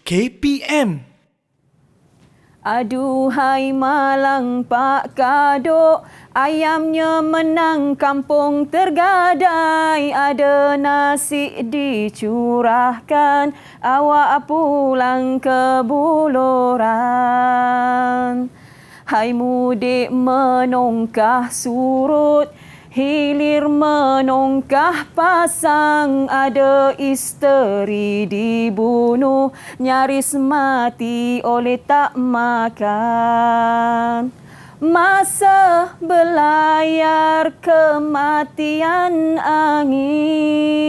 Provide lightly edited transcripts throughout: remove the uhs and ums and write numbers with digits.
KPM. Aduhai malang Pak Kadok, ayamnya menang kampung tergadai. Ada nasi dicurahkan, awak pulang ke Buloran. Hai mudik menongkah surut, hilir menongkah pasang. Ada isteri dibunuh, nyaris mati oleh tak makan. Masa belayar kematian angin,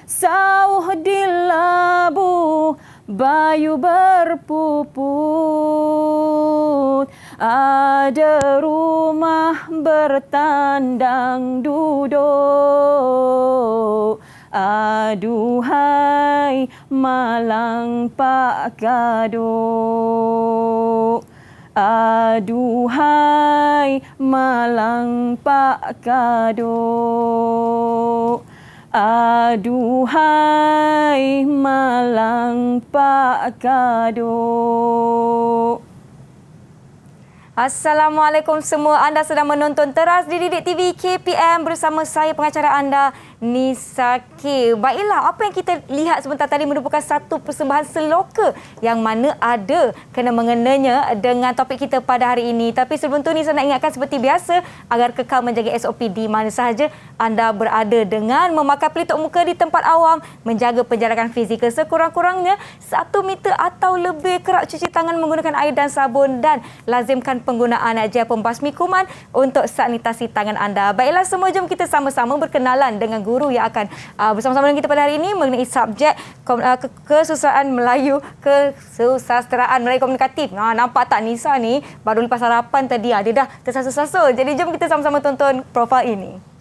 sauh di labu bayu berpuput. Ada rumah bertandang duduk. Aduhai malang Pak Kadok. Aduhai malang Pak Kadok. Aduhai malang Pak Kadok. Assalamualaikum semua. Anda sedang menonton Teras di Didik TV KPM bersama saya pengacara anda, Nisa K. Baiklah, apa yang kita lihat sebentar tadi merupakan satu persembahan seloka yang mana ada kena-mengenanya dengan topik kita pada hari ini. Tapi sebelum tu, Nisa nak ingatkan seperti biasa agar kekal menjaga SOP di mana sahaja anda berada dengan memakai pelitup muka di tempat awam, menjaga penjarakan fizikal sekurang-kurangnya 1 meter atau lebih, kerap cuci tangan menggunakan air dan sabun dan lazimkan penggunaan gel pembasmi kuman untuk sanitasi tangan anda. Baiklah semua, jom kita sama-sama berkenalan dengan guru yang akan bersama-sama dengan kita pada hari ini mengenai subjek kesusastraan Melayu, kesusastraan Melayu komunikatif. Nampak tak Nisa ni baru lepas sarapan tadi dia dah tersasul-sasul. Jadi jom kita sama-sama tonton profil ini.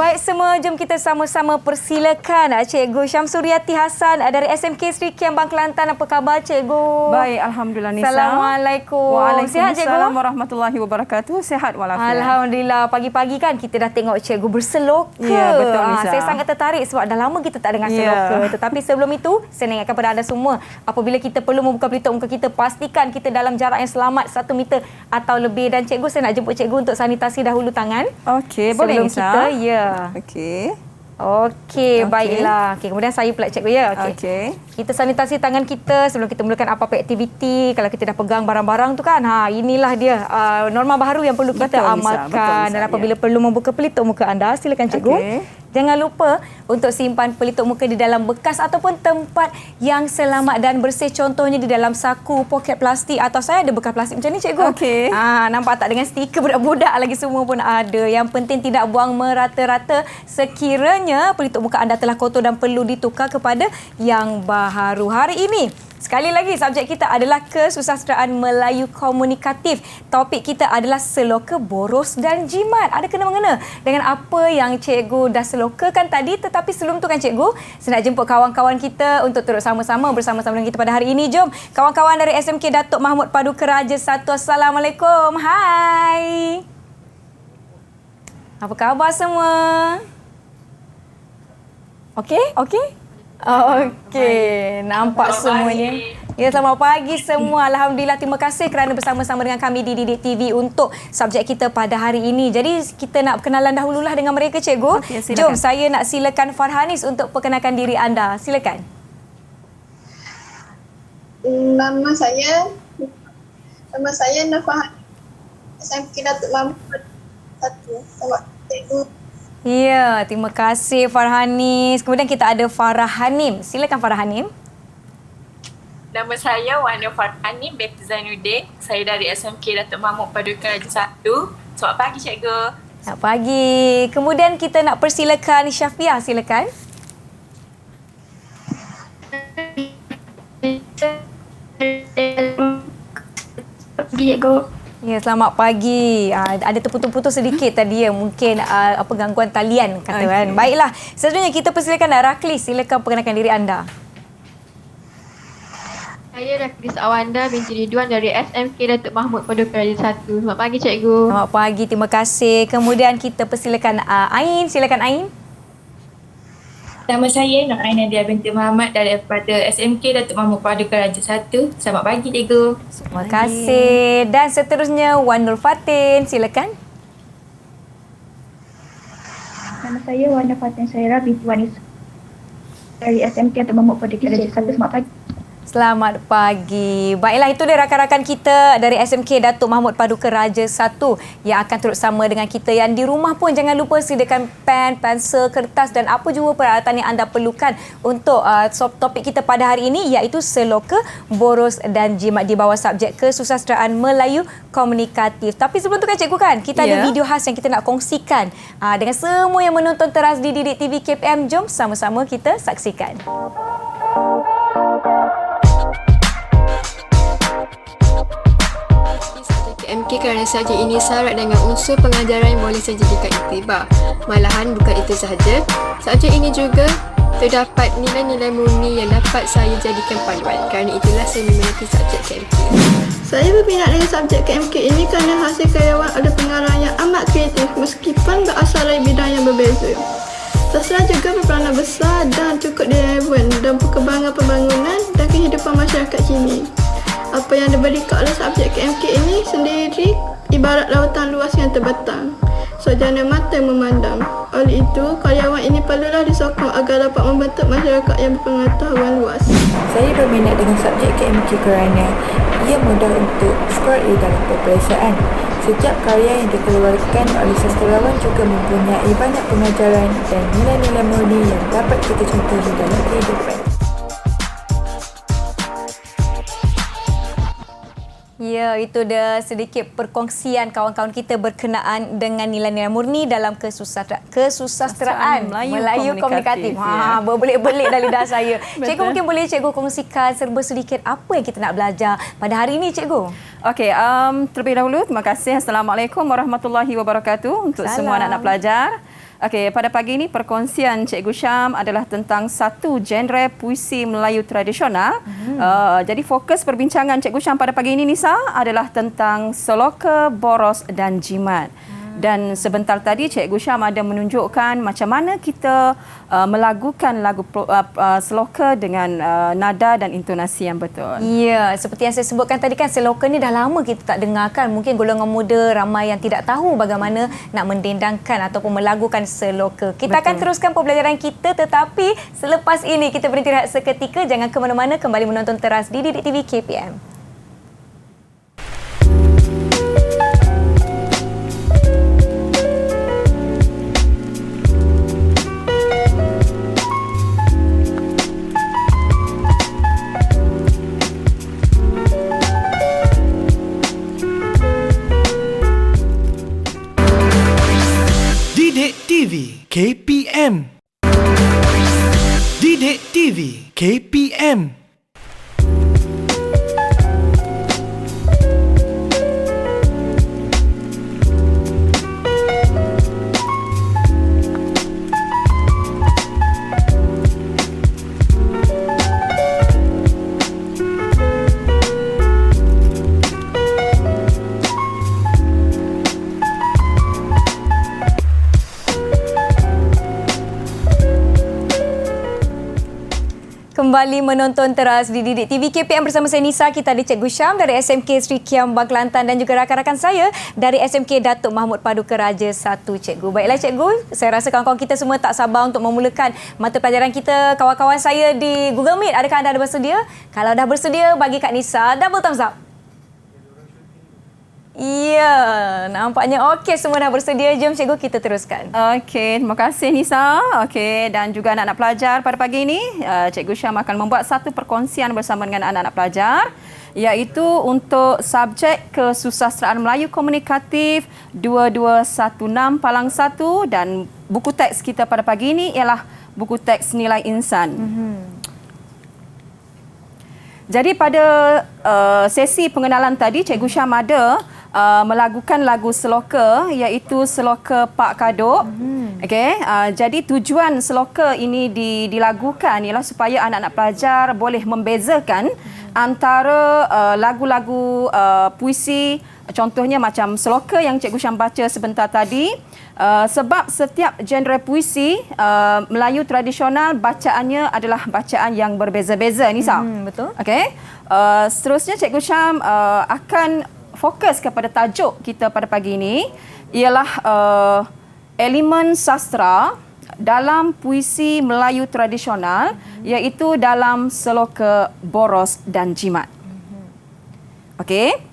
Baik semua, jom kita sama-sama persilakan Cikgu Syamsuriati Hassan dari SMK Sri Kiam Bang Kelantan. Apa khabar Cikgu? Baik, Alhamdulillah Nisa. Assalamualaikum. Waalaikumsalam Sihat Cikgu? warahmatullahi wabarakatuh. Sehat walafiat. Alhamdulillah. Pagi-pagi kan kita dah tengok Cikgu berseloka. Ya, betul Nisa. Saya sangat tertarik sebab dah lama kita tak dengar seloka. Tetapi sebelum itu, saya nak ingatkan kepada anda semua, apabila kita perlu membuka pelitup muka kita, pastikan kita dalam jarak yang selamat 1 meter atau lebih. Dan Cikgu, saya nak jemput Cikgu untuk sanitasi dahulu tangan. Okey, boleh sebelum Nisa? kita, Okey. Okey, baiklah. Okey, kemudian saya pula Cikgu ya. Okey. Kita sanitasi tangan kita sebelum kita mulakan apa-apa aktiviti. Kalau kita dah pegang barang-barang tu kan, inilah dia norma baharu yang perlu kita amalkan. Betul, dan apabila perlu membuka pelitup muka anda, silakan Cikgu. Okey. Jangan lupa untuk simpan pelitup muka di dalam bekas ataupun tempat yang selamat dan bersih. Contohnya di dalam saku, poket plastik, atau saya ada bekas plastik macam ni Cikgu. Okey. Nampak tak, dengan stiker budak-budak lagi semua pun ada. Yang penting tidak buang merata-rata. Sekiranya pelitup muka anda telah kotor dan perlu ditukar kepada yang baharu. Hari ini, sekali lagi, subjek kita adalah kesusastraan Melayu komunikatif. Topik kita adalah seloka, boros dan jimat. Ada kena-mengena dengan apa yang Cikgu dah selokakan tadi. Tetapi sebelum tu kan Cikgu, saya nak jemput kawan-kawan kita untuk turut sama-sama bersama-sama dengan kita pada hari ini. Jom, kawan-kawan dari SMK Datuk Mahmud Paduka Raja 1. Assalamualaikum. Hai. Apa khabar semua? Okey? Okey, nampak semuanya. Ya, selamat pagi semua. Alhamdulillah, terima kasih kerana bersama-sama dengan kami di Didik TV untuk subjek kita pada hari ini. Jadi, kita nak perkenalan dahululah dengan mereka, Cikgu. Okey, silakan. Jom, saya nak silakan Farhanis untuk perkenalkan diri anda. Silakan. Nama saya Nafah. SMK Datuk Mahmud 1. Selamat Cikgu. Ya, terima kasih Farhanis. Kemudian kita ada Farah Hanim. Silakan Farah Hanim. Nama saya Wana Farhanim binti Zainuddin. Saya dari SMK Datuk Mahmud Paduka Raja 1. Selamat pagi Cikgu. Selamat pagi. Kemudian kita nak persilakan Syafiah. Silakan. Cikgu. Ya, selamat pagi. Ada terputus-putus sedikit tadi ya. Mungkin apa gangguan talian kata kan. Baiklah, seterusnya kita persilakan Raklis. Silakan perkenalkan diri anda. Saya Raklis Awanda binti Ridwan dari SMK Datuk Mahmud Paduka Raja 1. Selamat pagi Cikgu. Selamat pagi, terima kasih. Kemudian kita persilakan Ain. Silakan Ain. Nama saya Nur Ainadia binti Muhammad daripada SMK Datuk Mahmud Paduka Raja 1. Selamat pagi Cikgu. Terima kasih. Dan seterusnya Wan Nur Fatin. Silakan. Nama saya Wanda Fatin Saira binti Wanis dari SMK Datuk Mahmud Paduka Raja 1. Selamat pagi. Selamat pagi. Baiklah, itu dia rakan-rakan kita dari SMK Datuk Mahmud Paduka Raja 1 yang akan turut sama dengan kita. Yang di rumah pun jangan lupa sediakan pen, pensel, kertas dan apa jua peralatan yang anda perlukan untuk topik kita pada hari ini iaitu seloka, boros dan jimat di bawah subjek kesusasteraan Melayu komunikatif. Tapi sebelum tu kan cikgu kan, kita ada video khas yang kita nak kongsikan dengan semua yang menonton teras di Didik TV KPM. Jom sama-sama kita saksikan. MK kerana saja ini syarat dengan unsur pengajaran yang boleh saja diiktibar. Malahan bukan itu sahaja, subjek ini juga terdapat nilai-nilai murni yang dapat saya jadikan panduan. Kerana itulah saya meminati subjek KMK. Saya berminat dengan subjek KMK ini kerana hasil karyawan ada pengarang yang amat kreatif meskipun berasal dari bidang yang berbeza. Sastra juga berperanan besar dan cukup relevan dalam perkembangan pembangunan dan kehidupan masyarakat kini. Apa yang diberikan oleh subjek KMK ini sendiri ibarat lautan luas yang terbentang. Sarjana mata yang memandang. Oleh itu, karyawan ini perlulah disokong agar dapat membentuk masyarakat yang berpengetahuan luas. Saya berminat dengan subjek KMK kerana ia mudah untuk skor A dalam peperiksaan. Setiap karya yang dikeluarkan oleh sastrawan juga mempunyai banyak pengajaran dan nilai-nilai murni yang dapat kita contohi dalam kehidupan. Ya, itu dah sedikit perkongsian kawan-kawan kita berkenaan dengan nilai-nilai murni dalam kesusasteraan Melayu komunikatif. Berbelit-belit dari lidah saya. Cikgu, mungkin boleh cikgu kongsikan serba sedikit apa yang kita nak belajar pada hari ini, cikgu? Okey, terlebih dahulu terima kasih. Assalamualaikum warahmatullahi wabarakatuh untuk semua anak-anak pelajar. Okey, pada pagi ini perkongsian Cikgu Syam adalah tentang satu genre puisi Melayu tradisional. Jadi fokus perbincangan Cikgu Syam pada pagi ini Nisa adalah tentang seloka, boros dan jimat. Dan sebentar tadi Cikgu Syam ada menunjukkan macam mana kita melagukan lagu seloka dengan nada dan intonasi yang betul. Ya, seperti yang saya sebutkan tadi kan, seloka ni dah lama kita tak dengarkan. Mungkin golongan muda ramai yang tidak tahu bagaimana nak mendendangkan ataupun melagukan seloka. Kita akan teruskan pembelajaran kita, tetapi selepas ini kita berhenti rehat seketika. Jangan ke mana-mana, kembali menonton teras di Didik TV KPM. Didik TV KPM. Didik TV KPM. Kembali menonton teras di Didik TV KPM bersama saya Nisa. Kita ada Cikgu Syam dari SMK Sri Kiambang Kelantan dan juga rakan-rakan saya dari SMK Datuk Mahmud Paduka Raja 1, Cikgu. Baiklah Cikgu, saya rasa kawan-kawan kita semua tak sabar untuk memulakan mata pelajaran kita. Kawan-kawan saya di Google Meet, adakah anda ada bersedia? Kalau dah bersedia, bagi Kak Nisa double thumbs up. Ya, nampaknya okey, semua dah bersedia. Jom cikgu kita teruskan. Okey, terima kasih Nisa. Okey, dan juga anak-anak pelajar pada pagi ini, Cikgu Syam akan membuat satu perkongsian bersama dengan anak-anak pelajar iaitu untuk subjek kesusasteraan Melayu komunikatif 2216 Palang 1 dan buku teks kita pada pagi ini ialah buku teks Nilai Insan. Jadi pada sesi pengenalan tadi, Cikgu Syam ada melagukan lagu seloka iaitu seloka Pak Kadok. Okey, jadi tujuan seloka ini dilagukan ialah supaya anak-anak pelajar boleh membezakan antara lagu-lagu puisi, contohnya macam seloka yang Cikgu Syam baca sebentar tadi. Sebab setiap genre puisi Melayu tradisional bacaannya adalah bacaan yang berbeza-beza, Nisa. Betul. Okey. Seterusnya Cikgu Syam akan fokus kepada tajuk kita pada pagi ini ialah elemen sastra dalam puisi Melayu tradisional iaitu dalam seloka Boros dan Jimat. Okey.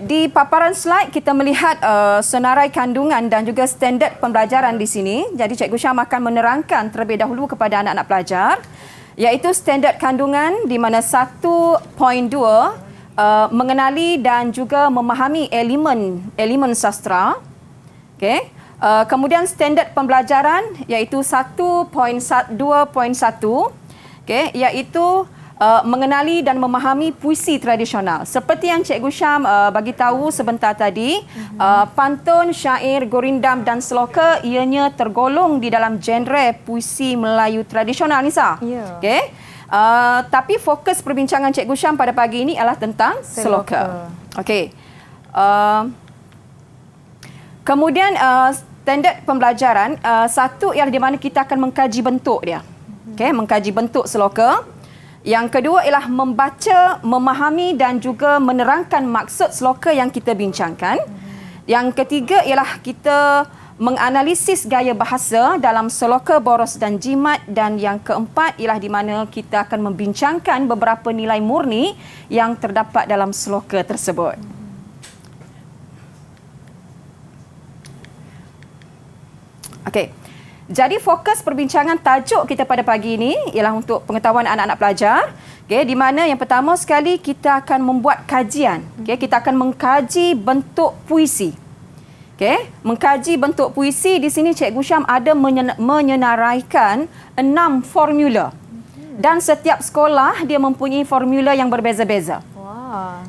Di paparan slide kita melihat senarai kandungan dan juga standard pembelajaran di sini. Jadi Cikgu Syam akan menerangkan terlebih dahulu kepada anak-anak pelajar iaitu standard kandungan di mana 1.2 mengenali dan juga memahami elemen sastra. Okey. Kemudian standard pembelajaran iaitu 1.2.1 okey, iaitu mengenali dan memahami puisi tradisional. Seperti yang Cikgu Syam bagi tahu sebentar tadi, pantun, syair, gurindam dan seloka ianya tergolong di dalam genre puisi Melayu tradisional, Nisa. Ya. Okey. Tapi fokus perbincangan Cikgu Syam pada pagi ini adalah tentang seloka. Okey. Kemudian standard pembelajaran satu ialah di mana kita akan mengkaji bentuk dia. Okey, mengkaji bentuk seloka. Yang kedua ialah membaca, memahami dan juga menerangkan maksud seloka yang kita bincangkan. Yang ketiga ialah kita menganalisis gaya bahasa dalam seloka Boros dan Jimat, dan yang keempat ialah di mana kita akan membincangkan beberapa nilai murni yang terdapat dalam seloka tersebut. Okey. Jadi fokus perbincangan tajuk kita pada pagi ini ialah untuk pengetahuan anak-anak pelajar. Okay, di mana yang pertama sekali kita akan membuat kajian. Okay, kita akan mengkaji bentuk puisi. Okay, mengkaji bentuk puisi di sini Cikgu Syam ada menyenaraikan 6 formula. Dan setiap sekolah dia mempunyai formula yang berbeza-beza.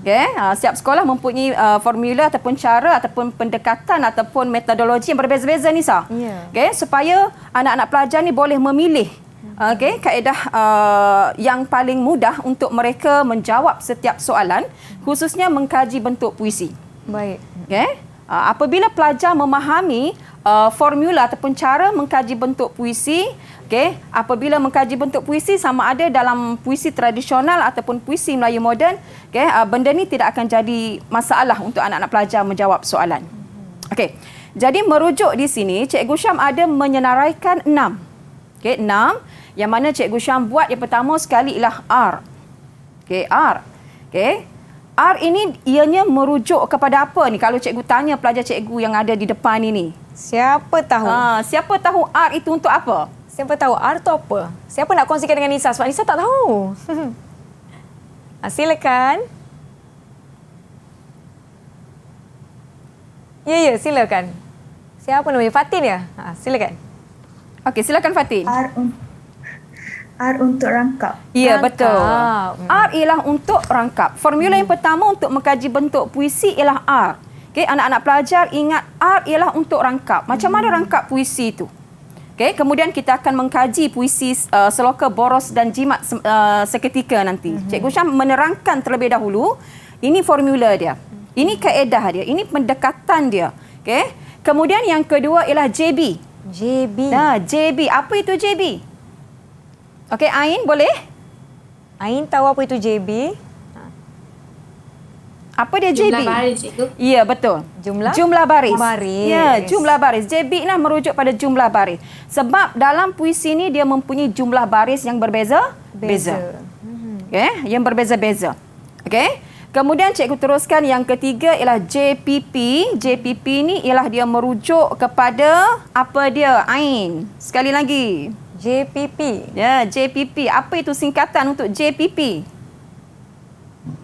Okay, setiap sekolah mempunyai formula ataupun cara ataupun pendekatan ataupun metodologi yang berbeza-beza, Nisa. Yeah. Okay, supaya anak-anak pelajar ni boleh memilih kaedah yang paling mudah untuk mereka menjawab setiap soalan, khususnya mengkaji bentuk puisi. Baik. Okay, apabila pelajar memahami formula ataupun cara mengkaji bentuk puisi, okey, apabila mengkaji bentuk puisi sama ada dalam puisi tradisional ataupun puisi Melayu moden, okey, benda ni tidak akan jadi masalah untuk anak-anak pelajar menjawab soalan. Okey. Jadi merujuk di sini Cikgu Syam ada menyenaraikan 6. Okey, 6 yang mana Cikgu Syam buat yang pertama sekali ialah R. Okey, R. Okey. R ini ianya merujuk kepada apa ni? Kalau cikgu tanya pelajar cikgu yang ada di depan ini. Siapa tahu? Siapa tahu R itu untuk apa? Siapa tahu R itu apa? Siapa nak kongsikan dengan Nisa? Sebab Nisa tak tahu. Silakan. Ya, silakan. Siapa namanya? Fatin ya? Silakan. Okey, silakan Fatin. R untuk rangkap. Ya, betul. R ialah untuk rangkap. Formula yang pertama untuk mengkaji bentuk puisi ialah R. Okey, anak-anak pelajar ingat R ialah untuk rangkap. Macam mana rangkap puisi itu? Okey, kemudian kita akan mengkaji puisi seloka Boros dan Jimat seketika nanti. Cikgu Syam menerangkan terlebih dahulu, ini formula dia. Ini kaedah dia, ini pendekatan dia. Okey. Kemudian yang kedua ialah JB. JB. JB. Apa itu JB? Okey, Ain boleh? Ain tahu apa itu JB? Apa dia JB? Jumlah baris itu. Ya, betul. Jumlah baris. Ya, jumlah baris. JB lah merujuk pada jumlah baris. Sebab dalam puisi ni dia mempunyai jumlah baris yang berbeza-beza. Okey, yang berbeza-beza. Okey. Kemudian cikgu teruskan yang ketiga ialah JPP. JPP ni ialah dia merujuk kepada apa dia? Ain. Sekali lagi. JPP. Ya, JPP. Apa itu singkatan untuk JPP?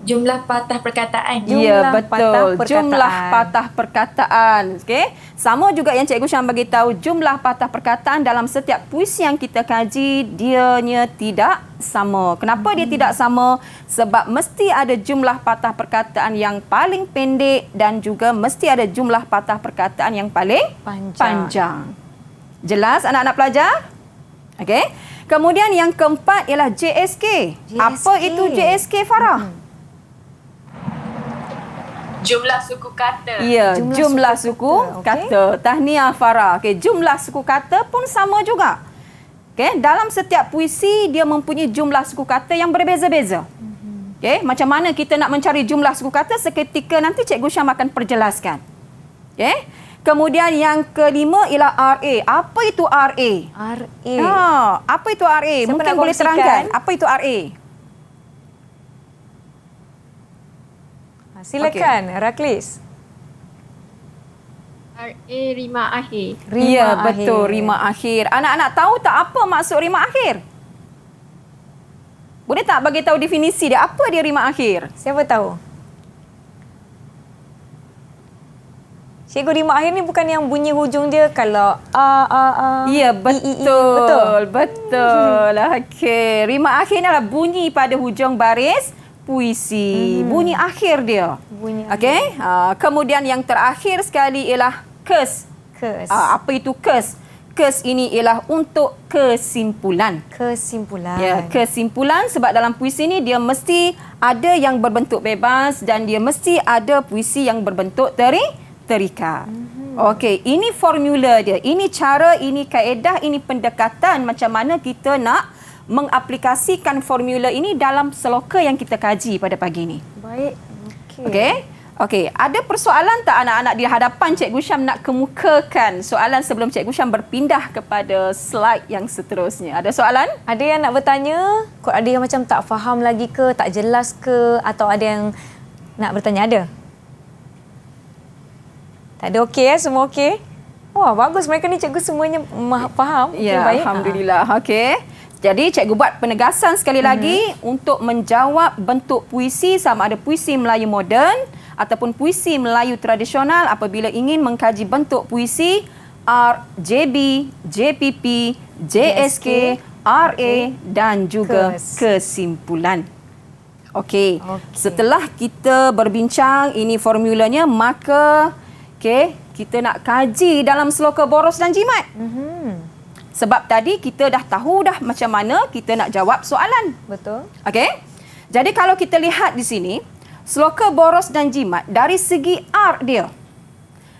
Jumlah patah perkataan. Ya, Jumlah patah betul. perkataan. Jumlah patah perkataan. Okey. Sama juga yang Cikgu Syam bagi tahu, jumlah patah perkataan dalam setiap puisi yang kita kaji dianya tidak sama. Kenapa dia tidak sama? Sebab mesti ada jumlah patah perkataan yang paling pendek dan juga mesti ada jumlah patah perkataan yang paling panjang. Jelas anak-anak pelajar? Okey. Kemudian yang keempat ialah JSK. Apa itu JSK, Farah? Jumlah suku kata. Ya, jumlah suku kata. Tahniah Farah. Okey, jumlah suku kata pun sama juga. Okey, dalam setiap puisi dia mempunyai jumlah suku kata yang berbeza-beza. Okey, macam mana kita nak mencari jumlah suku kata seketika nanti Cikgu Syam akan perjelaskan. Okey. Kemudian yang kelima ialah RA. Apa itu RA? Apa itu RA? Siapa Mungkin nak boleh kongsikan? terangkan. Apa itu RA? Silakan, Raklis. RA rima akhir. Ya, betul. Rima akhir. Anak-anak tahu tak apa maksud rima akhir? Boleh tak bagi tahu definisi dia? Apa dia rima akhir? Siapa tahu? Cikgu, rima akhir ni bukan yang bunyi hujung dia kalau Ya, betul. Betul. Okey. Rima akhir ni adalah bunyi pada hujung baris puisi. Bunyi akhir dia. Bunyi akhir. Okey. Kemudian yang terakhir sekali ialah kes. Apa itu kes? Kes ini ialah untuk kesimpulan. Kesimpulan. Ya, kesimpulan sebab dalam puisi ni dia mesti ada yang berbentuk bebas dan dia mesti ada puisi yang berbentuk terikat. Okey, ini formula dia. Ini cara, ini kaedah, ini pendekatan macam mana kita nak mengaplikasikan formula ini dalam seloka yang kita kaji pada pagi ini. Baik. Okey, ada persoalan tak anak-anak di hadapan Cikgu Syam nak kemukakan soalan sebelum Cikgu Syam berpindah kepada slide yang seterusnya? Ada soalan? Ada yang nak bertanya? Kok ada yang macam tak faham lagi ke, tak jelas ke, atau ada yang nak bertanya? Ada? Tak ada okey ya? Semua okey? Wah, bagus. Mereka ni cikgu semuanya faham. Ya, baik. Alhamdulillah. Okey. Jadi cikgu buat penegasan sekali lagi untuk menjawab bentuk puisi sama ada puisi Melayu moden ataupun puisi Melayu tradisional apabila ingin mengkaji bentuk puisi R, JB, JPP, JSK, RA dan juga kesimpulan. Okey. Setelah kita berbincang ini formulanya, maka kita nak kaji dalam seloka boros dan jimat. Sebab tadi kita dah tahu dah macam mana kita nak jawab soalan. Betul. Okey. Jadi kalau kita lihat di sini, seloka boros dan jimat dari segi R dia.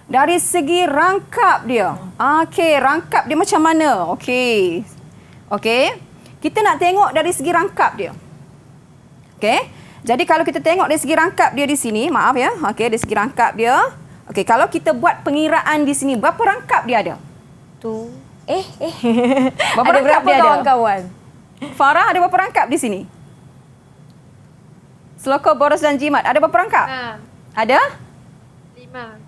Dari segi rangkap dia. Okey, rangkap dia macam mana? Okey. Kita nak tengok dari segi rangkap dia. Okey. Jadi kalau kita tengok dari segi rangkap dia di sini, maaf ya. Okey, dari segi rangkap dia. Okey, kalau kita buat pengiraan di sini, berapa rangkap dia ada? Berapa ada berapa kawan-kawan? Farah, ada berapa rangkap di sini? Seloka boros dan jimat, ada berapa rangkap? Ada?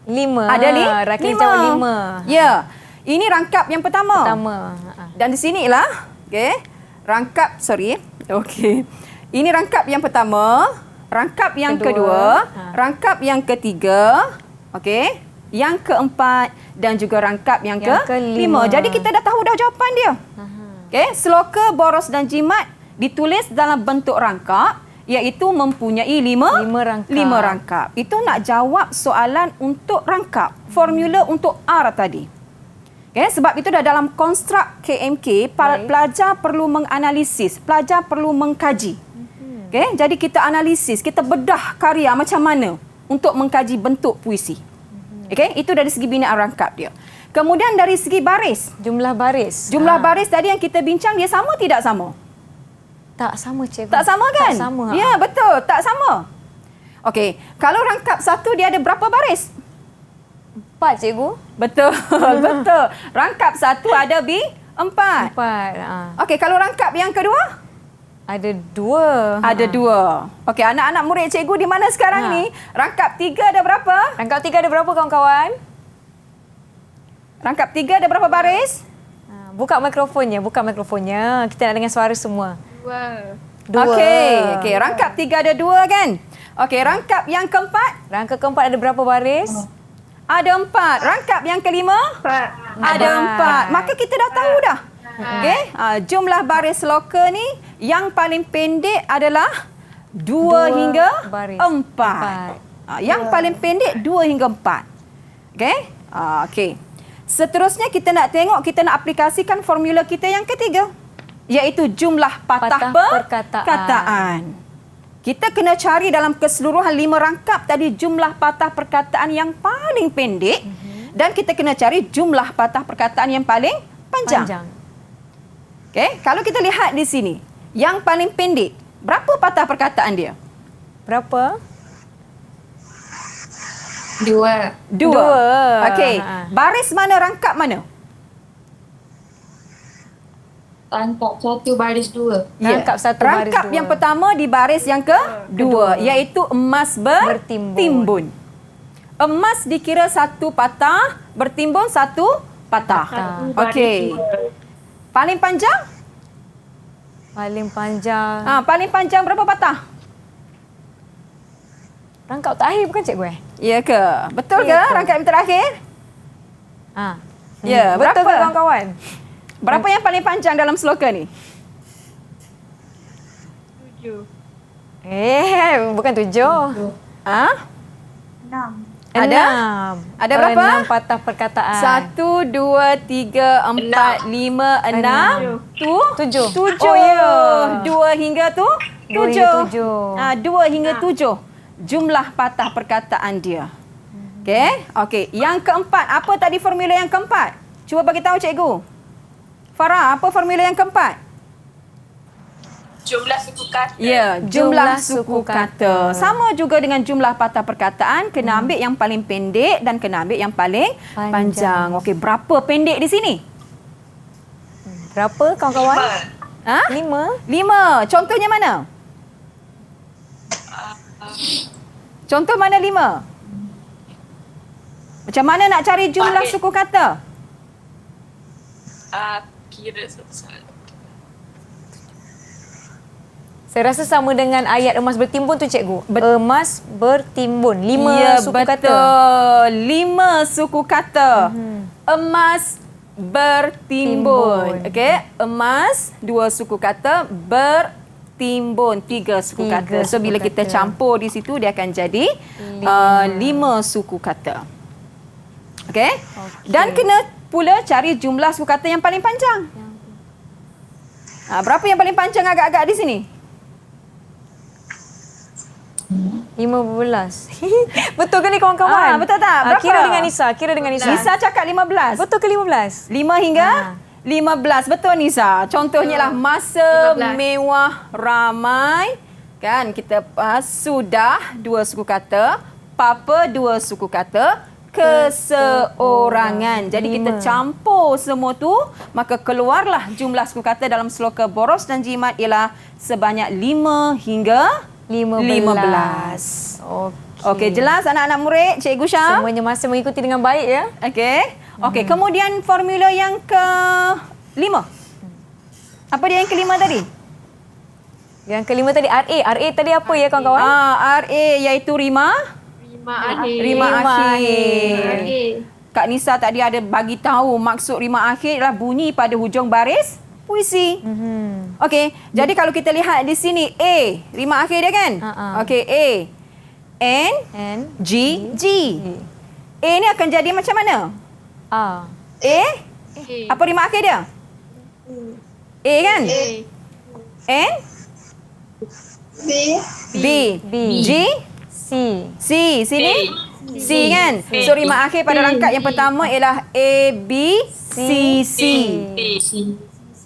5. Ada Raklis 5. jawab 5. Ya. Ini rangkap yang pertama. Dan di sinilah, rangkap, ini rangkap yang pertama, rangkap yang kedua, rangkap yang ketiga, yang keempat dan juga rangkap yang kelima. Jadi kita dah tahu dah jawapan dia. Seloka boros dan jimat ditulis dalam bentuk rangkap iaitu mempunyai 5 rangkap. Itu nak jawab soalan untuk rangkap. Formula untuk R tadi. Sebab itu dah dalam konstruk KMK, pelajar perlu menganalisis, pelajar perlu mengkaji. Jadi kita analisis, kita bedah karya macam mana untuk mengkaji bentuk puisi. Itu dari segi binaan rangkap dia. Kemudian dari segi baris. Jumlah baris. Jumlah baris tadi yang kita bincang, dia sama tidak sama? Tak sama, cikgu. Tak sama kan? Tak sama. Ya, betul. Tak sama. Okey. Kalau rangkap satu, dia ada berapa baris? 4, cikgu. Betul. Betul. Rangkap satu ada 4. 4. Okey, kalau rangkap yang kedua? Ada 2. Ada 2. Okey, anak-anak murid cikgu di mana sekarang ni? Rangkap 3 ada berapa? Rangkap 3 ada berapa, kawan-kawan? Rangkap 3 ada berapa baris? Buka mikrofonnya. Kita nak dengar suara semua. 2. Okey, rangkap 3 ada 2 kan? Okey, rangkap yang keempat. Rangka keempat ada berapa baris? Ada 4. Rangkap yang kelima? 4. Ada 4. Maka kita dah tahu dah. Okey, jumlah baris loka ni yang paling pendek adalah 2 hingga baris. 4. Yang paling pendek 2 hingga 4. Okey? Okey. Seterusnya kita nak tengok, kita nak aplikasikan formula kita yang ketiga, iaitu jumlah patah perkataan. Kita kena cari dalam keseluruhan 5 rangkap tadi jumlah patah perkataan yang paling pendek dan kita kena cari jumlah patah perkataan yang paling panjang. Okey, kalau kita lihat di sini, yang paling pendek, berapa patah perkataan dia? Berapa? 2. 2. Okey, baris mana, rangkap mana? Rangkap 1 baris 2. Rangkap 1 baris 2. Rangkap yang pertama di baris yang kedua, iaitu emas bertimbun. Emas dikira 1 patah, bertimbun 1 patah. Okey. Paling panjang? Paling panjang. Paling panjang berapa patah? Rangkap terakhir bukan cikgu Ya ke? Betul ke rangkap yang terakhir? Ya, betul berapa? ke kawan-kawan? Berapa yang paling panjang dalam sloka ni? 7. Bukan 7. 6. Ada berapa? 6 patah perkataan. 1, 2, 3, 4, 5, 6, 7. 7. Oh ya. 2 hingga 7. 2 hingga 7. Jumlah patah perkataan dia. Okey. Yang keempat, apa tadi formula yang keempat? Cuba bagi tahu cikgu. Farah, apa formula yang keempat? Jumlah suku kata. Ya, jumlah suku kata. Sama juga dengan jumlah patah perkataan, kena ambil yang paling pendek dan kena ambil yang paling panjang. Okey, berapa pendek di sini? Berapa kawan-kawan? 5. 5. Contohnya mana? Contoh mana 5? Macam mana nak cari jumlah suku kata? Kira susah. Saya rasa sama dengan ayat emas bertimbun tu cikgu. Emas bertimbun. 5 suku kata. Betul. 5 suku kata. Emas bertimbun. Okey, emas 2 suku kata, bertimbun 3 suku kata. So bila kita campur di situ dia akan jadi 5 suku kata. Okey? Dan kena pula cari jumlah suku kata yang paling panjang. Berapa yang paling panjang agak-agak di sini? 15. Betul ke ni kawan-kawan? Betul tak? Berapa? Kira dengan Nisa. Nisa cakap 15. Betul ke 15? 5 hingga 15. Betul Nisa. Contohnya lah masa 15. mewah ramai. Kan kita sudah 2 suku kata, papa 2 suku kata, keseorangan. Jadi kita campur semua tu, maka keluarlah jumlah suku kata dalam sloka boros dan jimat ialah sebanyak 5 hingga 15. Okey, jelas anak-anak murid, Cikgu Syam? Semuanya masih mengikuti dengan baik ya. Okey, kemudian formula yang ke-5. Apa dia yang ke-5 tadi? Yang ke-5 tadi RA. RA tadi apa ya kawan-kawan? RA iaitu rima akhir. Kak Nisa tadi ada bagi tahu maksud rima akhir adalah bunyi pada hujung baris puisi. Okey, jadi kalau kita lihat di sini A, rima akhir dia kan? Okey, A. N, G, G. A ni akan jadi macam mana? A. Apa rima akhir dia? A kan? N, B, G, C. Sini? C kan? So rima akhir pada rangkap yang pertama ialah A, B, C, C.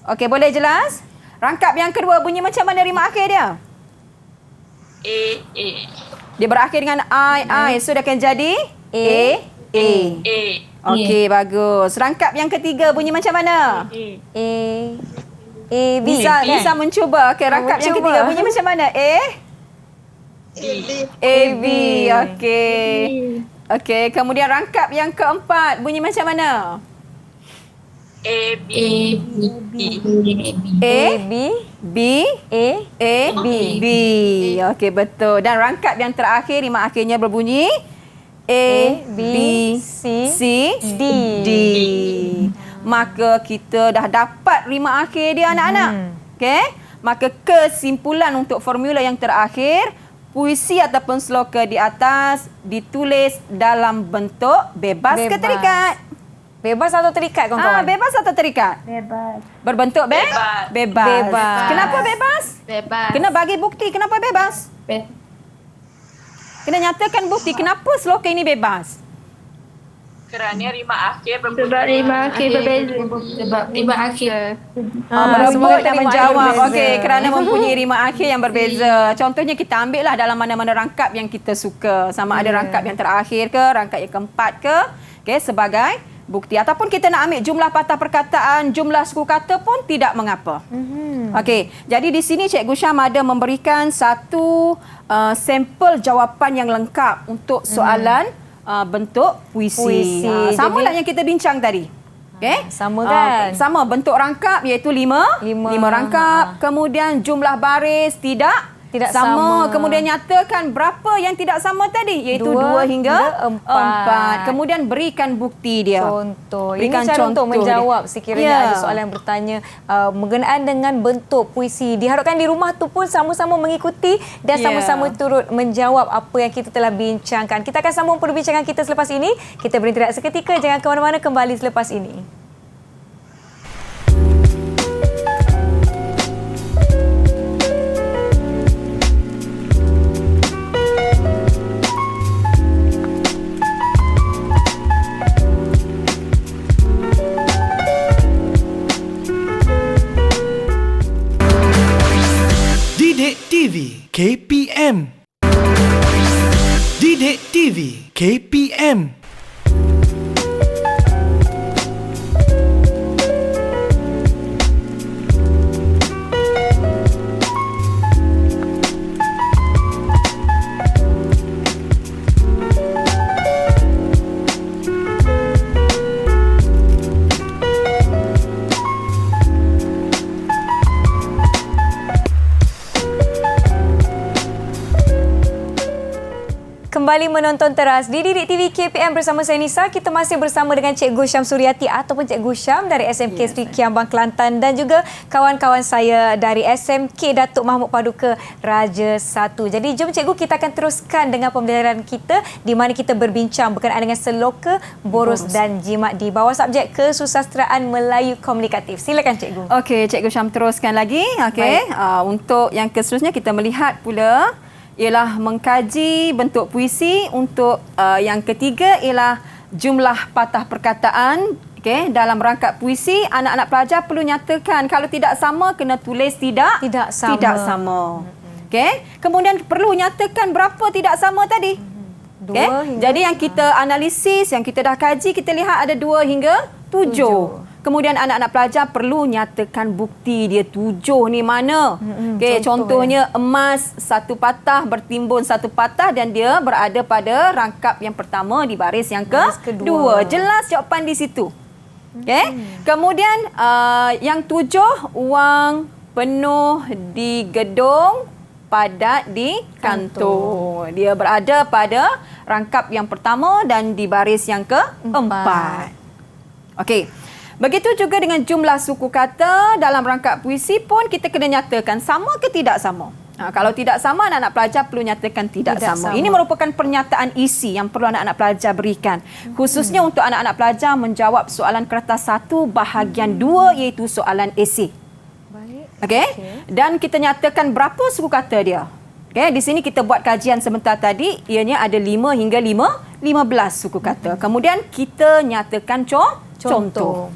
Okey, boleh jelas? Rangkap yang kedua bunyi macam mana rima akhir dia? A. Dia berakhir dengan I. So dia akan jadi A. Okey, bagus. Rangkap yang ketiga bunyi macam mana? B. Bisa mencuba. Okey, rangkap yang ketiga bunyi macam mana? A, B. Okey. Kemudian rangkap yang keempat bunyi macam mana? A, B, A, B, B, A, B. Okey, betul. Dan rangkap yang terakhir, rima akhirnya berbunyi A, B, C, D. Maka kita dah dapat rima akhir dia anak-anak. Okey? Maka kesimpulan untuk formula yang terakhir, puisi ataupun sloka di atas ditulis dalam bentuk bebas ke terikat? Bebas atau terikat kawan-kawan? Bebas atau terikat? Bebas. Berbentuk Bebas. Bebas. Kenapa bebas? Bebas. Kena bagi bukti kenapa bebas. Kena nyatakan bukti kenapa sloka ini bebas. Kerana rima akhir berbunyi. Sebab rima akhir berbeza. Sebab rima akhir. Merebut dan rima menjawab. akhir berbeza. Okey, kerana mempunyai rima akhir yang berbeza. Contohnya kita ambil lah dalam mana-mana rangkap yang kita suka. Sama ada rangkap yang terakhir ke, rangkap yang keempat ke. Okey, sebagai bukti. Ataupun kita nak ambil jumlah patah perkataan, jumlah suku kata pun tidak mengapa. Okey, jadi di sini Cikgu Syam ada memberikan satu sampel jawapan yang lengkap untuk soalan bentuk puisi. Sama lah yang kita bincang tadi. Okey? Sama kan? Sama, bentuk rangkap iaitu lima rangkap. Kemudian jumlah baris tidak sama. Kemudian nyatakan berapa yang tidak sama tadi iaitu 2 hingga 4. Kemudian berikan bukti dia. Contoh. Berikan Ini cara untuk contoh menjawab dia. sekiranya ada soalan yang bertanya mengenaan dengan bentuk puisi. Diharapkan di rumah tu pun sama-sama mengikuti dan sama-sama turut menjawab apa yang kita telah bincangkan. Kita akan sambung perbincangan kita selepas ini. Kita berhenti rehat seketika. Jangan ke mana-mana, kembali selepas ini. Didik TV KPM. Didik TV KPM. Kembali menonton teras di Didik TV KPM bersama saya Nisa. Kita masih bersama dengan Cikgu Syam Suryati ataupun Cikgu Syam dari SMK Sri Kiambang Kelantan dan juga kawan-kawan saya dari SMK Datuk Mahmud Paduka Raja 1. Jadi jom Cikgu, kita akan teruskan dengan pembelajaran kita di mana kita berbincang berkenaan dengan seloka, boros dan jimat di bawah subjek Kesusasteraan Melayu Komunikatif. Silakan Cikgu. Okey, Cikgu Syam teruskan lagi. Okey, untuk yang seterusnya kita melihat pula ialah mengkaji bentuk puisi. Untuk yang ketiga ialah jumlah patah perkataan. Okey, dalam rangkap puisi, anak-anak pelajar perlu nyatakan kalau tidak sama kena tulis tidak sama. Okey, kemudian perlu nyatakan berapa tidak sama tadi. Okey, jadi yang kita analisis, yang kita dah kaji, kita lihat ada 2 hingga 7. Kemudian anak-anak pelajar perlu nyatakan bukti dia 7 ni mana. Okey, contohnya emas 1 patah bertimbun 1 patah dan dia berada pada rangkap yang pertama di baris yang kedua. Jelas jawapan di situ. Okey. Kemudian yang 7, wang penuh di gedung, padat di kantor. Dia berada pada rangkap yang pertama dan di baris yang keempat. Okey. Begitu juga dengan jumlah suku kata dalam rangkap puisi pun kita kena nyatakan sama ke tidak sama. Kalau tidak sama, anak-anak pelajar perlu nyatakan tidak sama. Ini merupakan pernyataan isi yang perlu anak-anak pelajar berikan. Khususnya untuk anak-anak pelajar menjawab soalan kertas 1 bahagian 2 iaitu soalan esei. Okey? Dan kita nyatakan berapa suku kata dia. Okey, di sini kita buat kajian sebentar tadi, ianya ada 5 hingga 15 suku kata. Kemudian kita nyatakan contoh.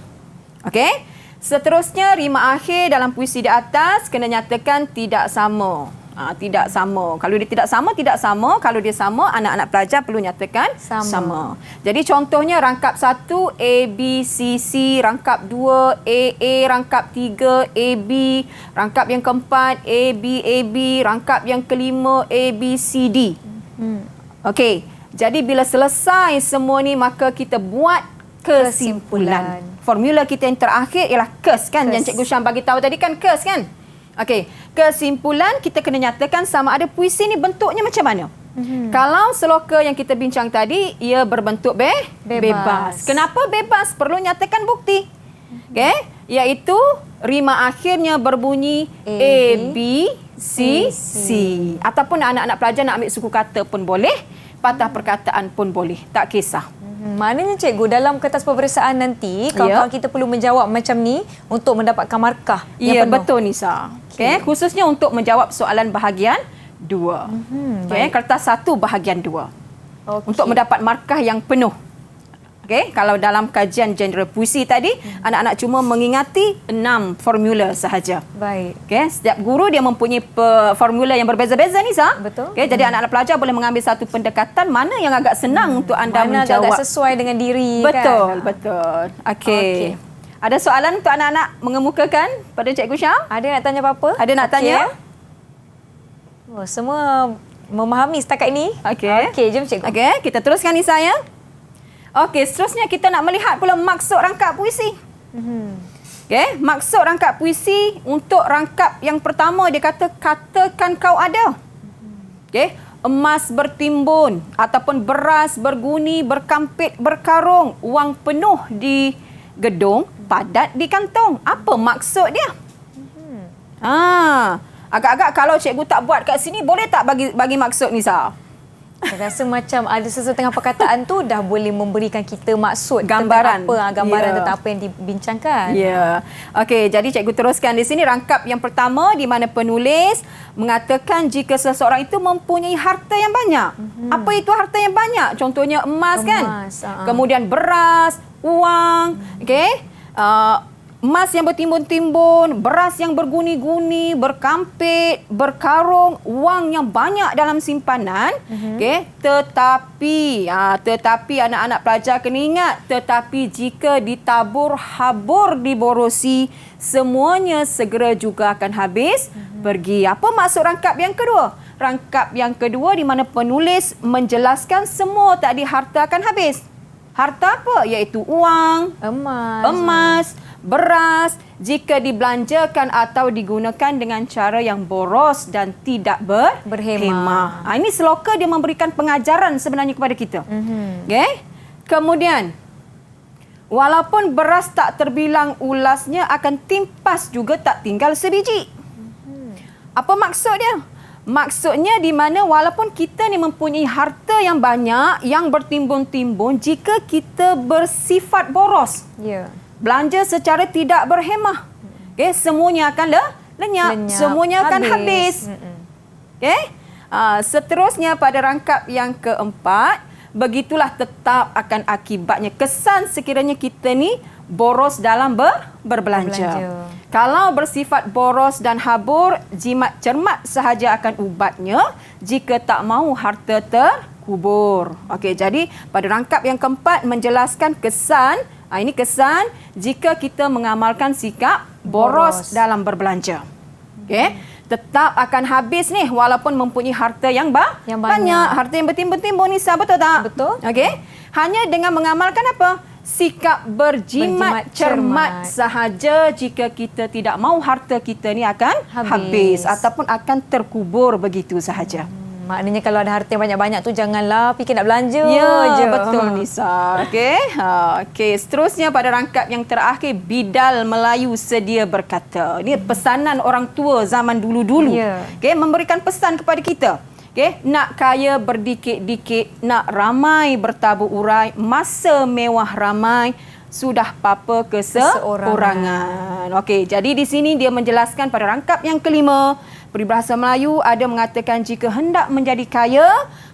Okey. Seterusnya rima akhir dalam puisi di atas kena nyatakan tidak sama. Tidak sama. Kalau dia tidak sama. Kalau dia sama, anak-anak pelajar perlu nyatakan sama. Jadi contohnya rangkap 1 A, B, C, C, rangkap 2 A, rangkap 3 A, B, rangkap yang keempat A, B, rangkap yang kelima A, B, C, D. Okey. Jadi bila selesai semua ni, maka kita buat kesimpulan. Formula kita yang terakhir ialah kes kan, yang Cikgu Syam bagi tahu tadi kan, kes kan. Okey, kesimpulan kita kena nyatakan sama ada puisi ni bentuknya macam mana. Kalau seloka yang kita bincang tadi, ia berbentuk bebas. Kenapa bebas? Perlu nyatakan bukti. Okey, iaitu rima akhirnya berbunyi A, B, C, C. Ataupun anak-anak pelajar nak ambil suku kata pun boleh, patah perkataan pun boleh, tak kisah. Maknanya cikgu, dalam kertas peperiksaan nanti, kawan-kawan kita perlu menjawab macam ni untuk mendapatkan markah Ya, yang penuh. betul Nisa. Okay. Khususnya untuk menjawab soalan bahagian 2. Okay. Kertas 1 bahagian 2. Untuk mendapat markah yang penuh. Okay. Kalau dalam kajian genre puisi tadi, anak-anak cuma mengingati 6 formula sahaja. Baik. Okay. Setiap guru dia mempunyai formula yang berbeza-beza Nisa. Betul. Okay. Jadi anak-anak pelajar boleh mengambil satu pendekatan mana yang agak senang untuk anda Mana menjawab. agak sesuai dengan diri Betul, kan? betul. Okey. Ada soalan untuk anak-anak mengemukakan pada Cikgu Syam? Ada nak tanya apa-apa? Ada nak tanya? Oh, semua memahami setakat ini. Okey. Okey, jom cikgu. Okey, kita teruskan ni saya. Okey, seterusnya kita nak melihat pula maksud rangkap puisi. Okey, maksud rangkap puisi untuk rangkap yang pertama dia kata katakan kau ada. Okey, emas bertimbun ataupun beras berguni, berkampit, berkarung, wang penuh di gedung, padat di kantong. Apa maksud dia? Agak-agak kalau cikgu tak buat kat sini, boleh tak bagi maksud Nisa? Saya rasa macam ada sesetengah perkataan tu dah boleh memberikan kita maksud Gambaran. tentang apa, gambaran Ya. tentang apa yang dibincangkan. Ya. Okey, jadi cikgu teruskan di sini rangkap yang pertama di mana penulis mengatakan jika seseorang itu mempunyai harta yang banyak. Apa itu harta yang banyak? Contohnya emas kan? Kemudian beras, wang, okey? Emas yang bertimbun-timbun, beras yang berguni-guni, berkampit, berkarung, wang yang banyak dalam simpanan. Okay? Tetapi anak-anak pelajar kena ingat, tetapi jika ditabur habur diborosi, semuanya segera juga akan habis pergi. Apa maksud rangkap yang kedua? Rangkap yang kedua di mana penulis menjelaskan semua tadi harta akan habis. Harta apa? Iaitu wang, emas, beras, jika dibelanjakan atau digunakan dengan cara yang boros dan tidak berhemah. Ini seloka dia memberikan pengajaran sebenarnya kepada kita. Okay? Kemudian, walaupun beras tak terbilang ulasnya akan timpas juga tak tinggal sebiji. Apa maksud dia? Maksudnya di mana walaupun kita ni mempunyai harta yang banyak, yang bertimbun-timbun, jika kita bersifat boros, belanja secara tidak berhemah, okay, semuanya akan lenyap, semuanya akan habis. Okay? Seterusnya pada rangkap yang keempat, begitulah tetap akan akibatnya. Kesan sekiranya kita ni boros dalam berbelanja. Kalau bersifat boros dan habur, jimat cermat sahaja akan ubatnya jika tak mahu harta terkubur. Okey, jadi pada rangkap yang keempat menjelaskan kesan, ini kesan jika kita mengamalkan sikap boros dalam berbelanja. Okey, tetap akan habis ni walaupun mempunyai harta yang banyak. Harta yang bertimbun-timbun Nisa, betul tak? Betul. Okey, hanya dengan mengamalkan apa? Sikap berjimat cermat sahaja, jika kita tidak mahu harta kita ni akan habis ataupun akan terkubur begitu sahaja. Maknanya kalau ada harta yang banyak-banyak tu janganlah fikir nak belanja je. je. Betul Nisa. Okey. Okey, seterusnya pada rangkap yang terakhir, bidal Melayu sedia berkata. Ini pesanan orang tua zaman dulu-dulu. Okey, memberikan pesan kepada kita. Okay. Nak kaya berdikit-dikit, nak ramai bertabur urai, masa mewah ramai, sudah papa keseorangan. Okey, jadi di sini dia menjelaskan pada rangkap yang kelima, peribahasa Melayu ada mengatakan jika hendak menjadi kaya,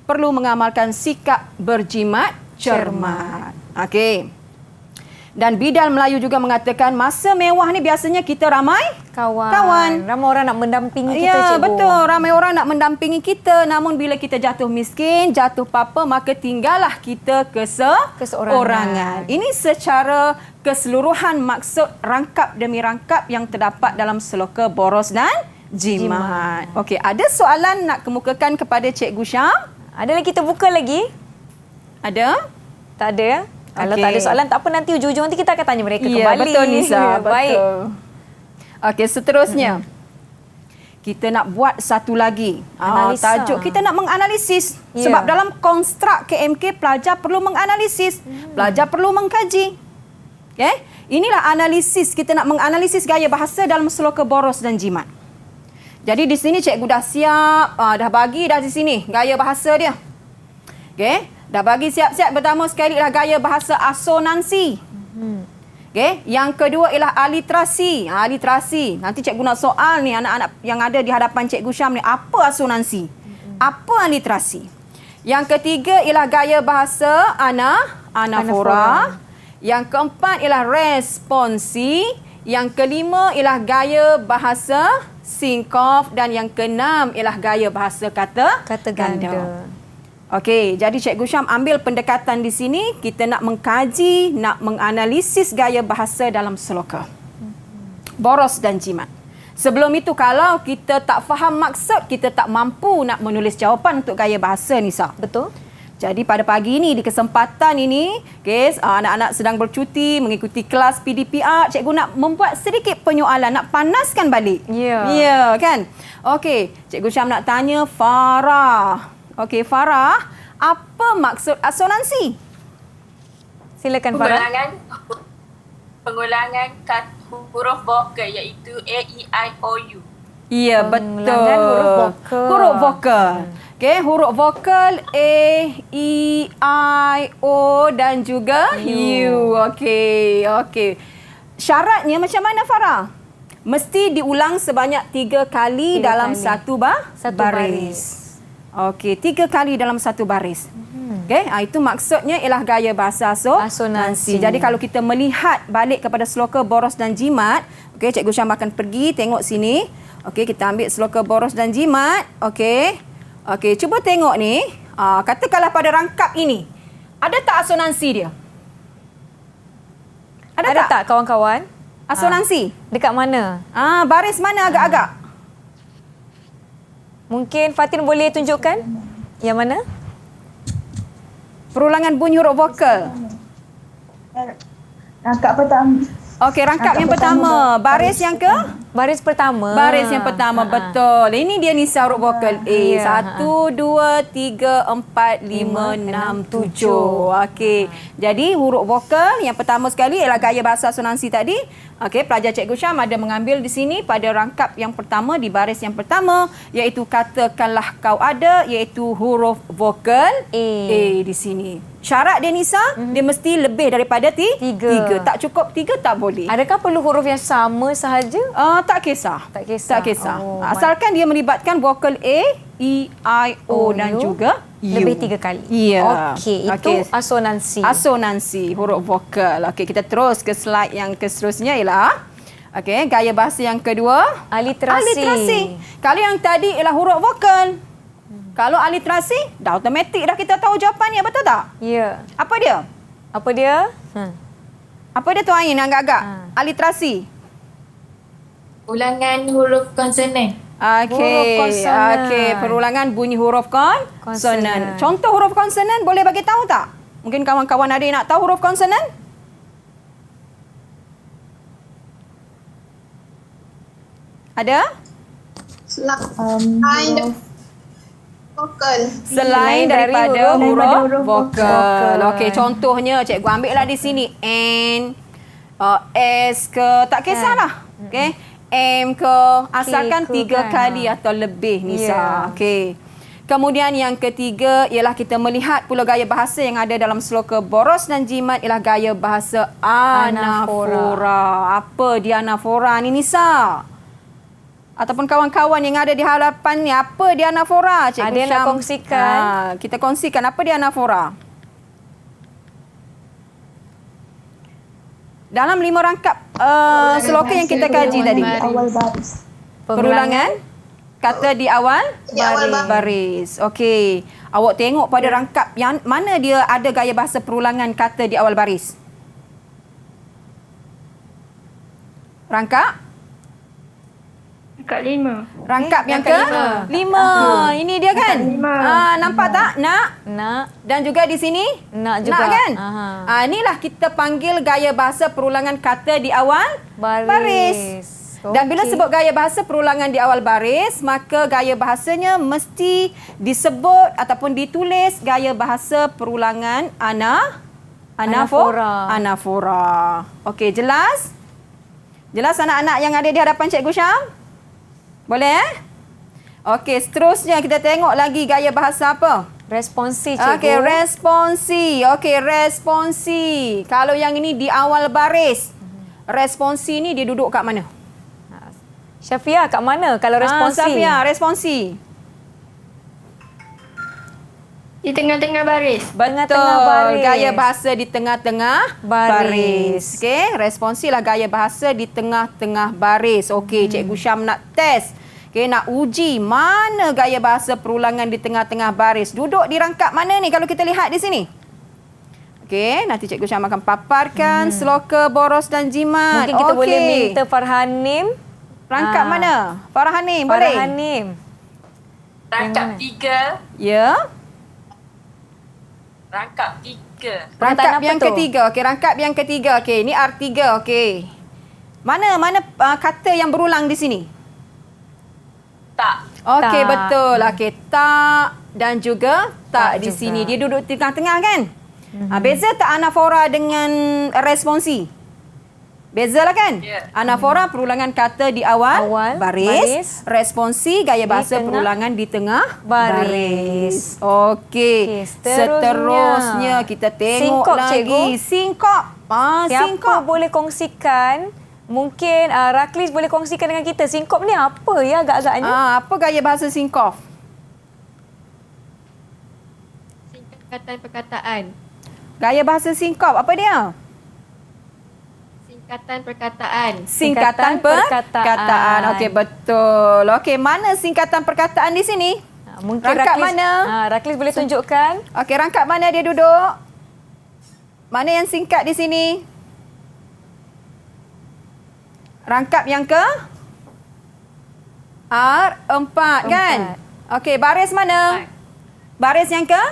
perlu mengamalkan sikap berjimat cermat. Okey. Dan bidal Melayu juga mengatakan masa mewah ni biasanya kita ramai kawan. Ramai orang nak mendampingi kita, cikgu. Ya, betul. Ramai orang nak mendampingi kita. Namun bila kita jatuh miskin, jatuh papa, maka tinggallah kita keseorangan. Ini secara keseluruhan maksud rangkap demi rangkap yang terdapat dalam seloka boros dan jimat. Okey, ada soalan nak kemukakan kepada Cikgu Syam? Ada lagi, kita buka lagi. Ada? Tak ada ya? Kalau tak ada soalan, tak apa, nanti ujung-ujung nanti kita akan tanya mereka Ya, kembali. betul Nisa. Baik. Betul. Okey, seterusnya. Kita nak buat satu lagi. Analisa. Tajuk kita nak menganalisis. Ya. Sebab dalam konstruk KMK, pelajar perlu menganalisis. Pelajar perlu mengkaji. Okay? Inilah analisis. Kita nak menganalisis gaya bahasa dalam sloka boros dan jimat. Jadi di sini cikgu dah siap. Dah bagi dah di sini gaya bahasa dia. Okay? Dah bagi siap-siap. Pertama sekali ialah gaya bahasa asonansi. Okay. Yang kedua ialah aliterasi. Aliterasi. Nanti cikgu nak soal ni anak-anak yang ada di hadapan Cikgu Syam ni. Apa asonansi? Apa aliterasi? Yang ketiga ialah gaya bahasa anafora. Yang keempat ialah responsi. Yang kelima ialah gaya bahasa sinkof. Dan yang keenam ialah gaya bahasa kata ganda. Okey, jadi Cikgu Syam ambil pendekatan di sini, kita nak mengkaji, nak menganalisis gaya bahasa dalam sloka. Boros dan jimat. Sebelum itu, kalau kita tak faham maksud, kita tak mampu nak menulis jawapan untuk gaya bahasa, Nisa. Betul. Jadi pada pagi ini, di kesempatan ini, okay, anak-anak sedang bercuti, mengikuti kelas PDPR, cikgu nak membuat sedikit penyoalan, nak panaskan balik. Ya. Ya, kan? Okey, Cikgu Syam nak tanya Farah. Okey, Farah, apa maksud asonansi? Silakan Farah. Pengulangan huruf vokal iaitu A, E, I, O, U. Ya, betul. Pengulangan huruf vokal. Huruf vokal. Okey, huruf vokal A, E, I, O dan juga U. Okey, okey. Syaratnya macam mana, Farah? Mesti diulang sebanyak 3 kali dalam satu baris. Okey, 3 kali dalam satu baris. Okey, itu maksudnya ialah gaya bahasa asonansi. Jadi kalau kita melihat balik kepada sloka boros dan jimat, okey, Cikgu Syam akan pergi tengok sini. Okey, kita ambil sloka boros dan jimat. Okey. Okey, cuba tengok ni. Katakanlah pada rangkap ini, ada tak asonansi dia? Ada tak kawan-kawan? Asonansi. Dekat mana? Baris mana agak-agak? Mungkin Fatin boleh tunjukkan yang mana? Perulangan bunyi huruf vokal. Rangkap pertama. Okey, rangkap yang pertama. Baris yang ke? Baris pertama. Baris yang pertama, betul. Ini dia Nisa huruf vokal A. 1, 2, 3, 4, 5, 6, 7. Okey. Jadi huruf vokal yang pertama sekali ialah gaya bahasa asonansi tadi. Okey, pelajar Cikgu Syam ada mengambil di sini pada rangkap yang pertama di baris yang pertama, iaitu katakanlah kau ada, iaitu huruf vokal A di sini. Syarat dia Nisa, dia mesti lebih daripada 3. Tak cukup 3 tak boleh. Adakah perlu huruf yang sama sahaja? Tak kisah. Tak kisah. Tak kisah. Oh, asalkan dia melibatkan vokal A, E, I, O dan juga U. Lebih 3 kali. Ya. Okey, itu asonansi. Asonansi, huruf vokal. Okey, kita terus ke slide yang seterusnya ialah okey, gaya bahasa yang kedua, aliterasi. Kalau yang tadi ialah huruf vokal. Kalau aliterasi, dah automatik dah kita tahu jawapannya, betul tak? Ya. Apa dia? Apa dia? Apa dia tu Ain agak-agak? Aliterasi. Ulangan huruf konsonan. Okey, okey, perulangan bunyi huruf konsonan. Contoh huruf konsonan boleh bagi tahu tak? Mungkin kawan-kawan ada yang nak tahu huruf konsonan? Ada? Selain daripada huruf vokal. Okey, contohnya cikgu ambillah di sini N, S ke, tak kisahlah. Okey. M ke, asalkan 3 kali atau lebih Nisa. Okey. Kemudian yang ketiga ialah kita melihat pula gaya bahasa yang ada dalam sloka boros dan jimat ialah gaya bahasa anafora. Apa dia anafora ni Nisa? Ataupun kawan-kawan yang ada di hadapan ni, apa dia anafora? Cikgu ada yang nak kongsikan? Kita kongsikan apa dia anafora. Dalam 5 rangkap sloka yang kita kaji tadi. Awal baris. Perulangan kata di awal baris. Okey. Awak tengok pada rangkap yang mana dia ada gaya bahasa perulangan kata di awal baris. Rangkap Rangkap 5. Rangkap yang ke rangkap 5. Ini dia kan? Rangkap 5. Nampak tak? Nak. Dan juga di sini? Nak juga. Nak kan? Aha. Inilah kita panggil gaya bahasa perulangan kata di awal baris. Dan bila sebut gaya bahasa perulangan di awal baris, maka gaya bahasanya mesti disebut ataupun ditulis gaya bahasa perulangan anafora. Okey, jelas? Jelas anak-anak yang ada di hadapan Cikgu Syam? Boleh? Okey, seterusnya kita tengok lagi gaya bahasa apa? Responsi, Cikgu. Okey, responsi. Okey, responsi. Kalau yang ini di awal baris, responsi ni dia duduk kat mana? Syafia, kat mana kalau responsi? Syafia, responsi. Di tengah-tengah baris. Tengah-tengah baris. Gaya bahasa di tengah-tengah baris. Okey, responsilah gaya bahasa di tengah-tengah baris. Okey, Cikgu Syam nak test. Okey, nak uji mana gaya bahasa perulangan di tengah-tengah baris. Duduk di rangkap mana ni kalau kita lihat di sini? Okey, nanti Cikgu Syam akan paparkan sloka, boros dan jimat. Mungkin kita boleh minta Farhanim. Rangkap mana? Farhanim, boleh? Farhanim. Rangkap 3. Ya. Rangkap 3. Rangkap apa yang tu? ketiga. Okey, rangkap yang ketiga. Okey, ini R3. Okey. Mana kata yang berulang di sini? Tak. Okey, Tak. betul. Okey, tak dan juga tak di juga. sini. Dia duduk di tengah-tengah kan? Beza tak anafora dengan responsi? Bezalah kan? Ya. Anafora perulangan kata di awal baris. Responsi gaya bahasa tengah perulangan di tengah baris. Okey. Okey, Seterusnya kita tengok Singkop, lagi. Cikgu. Singkop. Siapa Singkop. boleh kongsikan? Mungkin Raklis boleh kongsikan dengan kita. Singkop ni apa ya agak-agaknya? Apa gaya bahasa singkop? Singkatan perkataan. Gaya bahasa singkop apa dia? Singkatan perkataan. Singkatan perkataan. Okey, betul. Okey, mana singkatan perkataan di sini? Mungkin rangkap Raklis, mana? Raklis boleh tunjukkan. Okey, rangkap mana dia duduk? Mana yang singkat di sini? Rangkap yang ke? R4 kan? Okey, baris mana? Baris yang ke?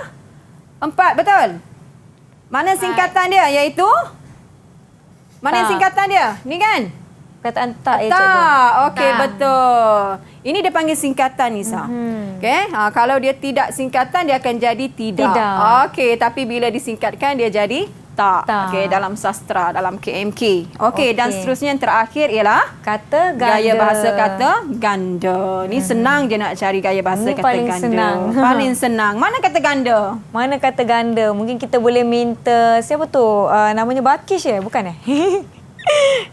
4, betul? Mana singkatan dia? Iaitu? Mana yang singkatan dia? Ni kan? Perkataan tak ya, Cikgu. Tak. Okey, betul. Ini dia panggil singkatan, Nisa. Okey, kalau dia tidak singkatan, dia akan jadi tidak. Okey, tapi bila disingkatkan, dia jadi tak. Okey, dalam sastra, dalam KMK. Okey, dan seterusnya yang terakhir ialah kata ganda. gaya bahasa kata ganda. Ni senang je nak cari gaya bahasa Ni kata paling ganda. senang. Paling senang. Mana kata ganda? Mana kata ganda? Mungkin kita boleh minta siapa tu? Namanya Bakish bukan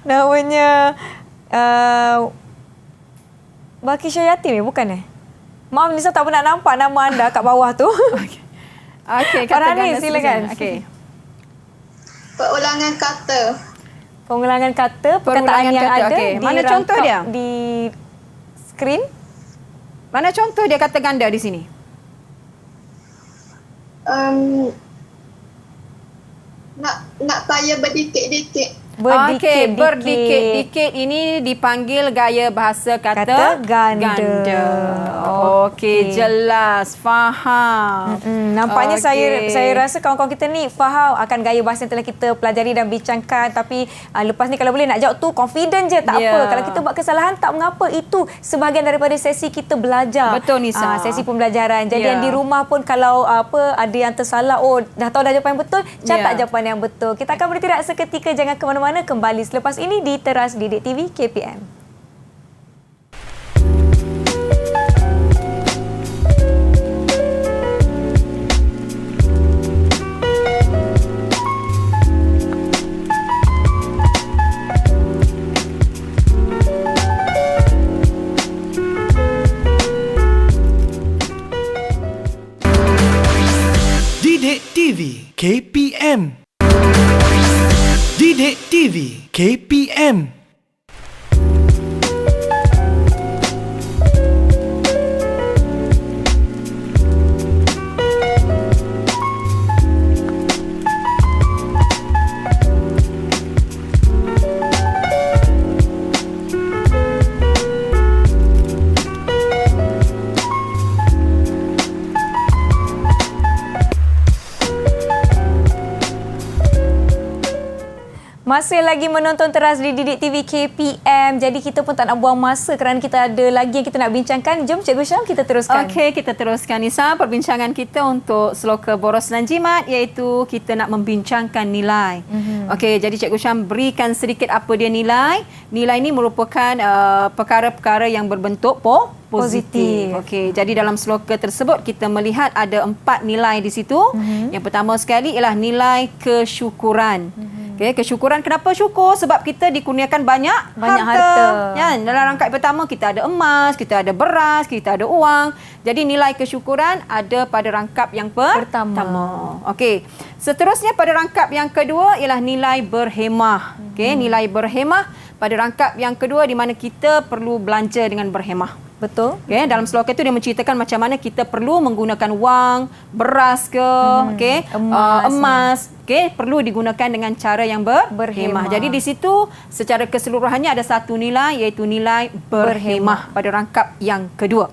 namanya Bakish Yatim bukan Maaf Nisa tak pernah nampak nama anda kat bawah tu. Okey, kata Farhanim, ganda silakan. Okey. Pengulangan kata. Pengulangan kata, perkataan yang kata. ada Okey, mana contoh dia? Di skrin. Mana contoh dia kata ganda di sini? Nak kaya berdikit-dikit. Okey, berdikit-dikit ini dipanggil gaya bahasa kata ganda. Okey, jelas, faham. Nampaknya saya rasa kawan-kawan kita ni faham akan gaya bahasa yang telah kita pelajari dan bincangkan, tapi lepas ni kalau boleh nak jawab tu confident je, tak apa. Kalau kita buat kesalahan tak mengapa, itu sebahagian daripada sesi kita belajar. Betul, Nisa. Sesi pembelajaran. Jadi yang di rumah pun kalau ada yang tersalah, dah tahu dah jawapan yang betul, catat jawapan yang betul. Kita akan beristirahat seketika, jangan ke mana-mana, kembali selepas ini di Teras Didik TV KPM. Didik TV KPM. Didik TV KPM. Masih lagi menonton teras di Didik TV KPM. Jadi kita pun tak nak buang masa kerana kita ada lagi yang kita nak bincangkan. Jom Cikgu Syam, kita teruskan. Okey, kita teruskan Nisa perbincangan kita untuk sloka boros dan jimat, iaitu kita nak membincangkan nilai. Okey, jadi Cikgu Syam berikan sedikit apa dia nilai. Nilai ini merupakan perkara-perkara yang berbentuk positif. Okey, jadi dalam sloka tersebut kita melihat ada 4 nilai di situ. Yang pertama sekali ialah nilai kesyukuran. Okay, kesyukuran, kenapa syukur? Sebab kita dikurniakan banyak harta. Ya, dalam rangkap pertama kita ada emas, kita ada beras, kita ada uang. Jadi nilai kesyukuran ada pada rangkap yang pertama. Okey. Seterusnya pada rangkap yang kedua ialah nilai berhemah. Okey, nilai berhemah pada rangkap yang kedua di mana kita perlu belanja dengan berhemah. Betul. Okay, dalam sloka itu dia menceritakan macam mana kita perlu menggunakan wang, beras ke, emas, perlu digunakan dengan cara yang berhemah. Jadi di situ secara keseluruhannya ada satu nilai, iaitu nilai berhemah pada rangkap yang kedua.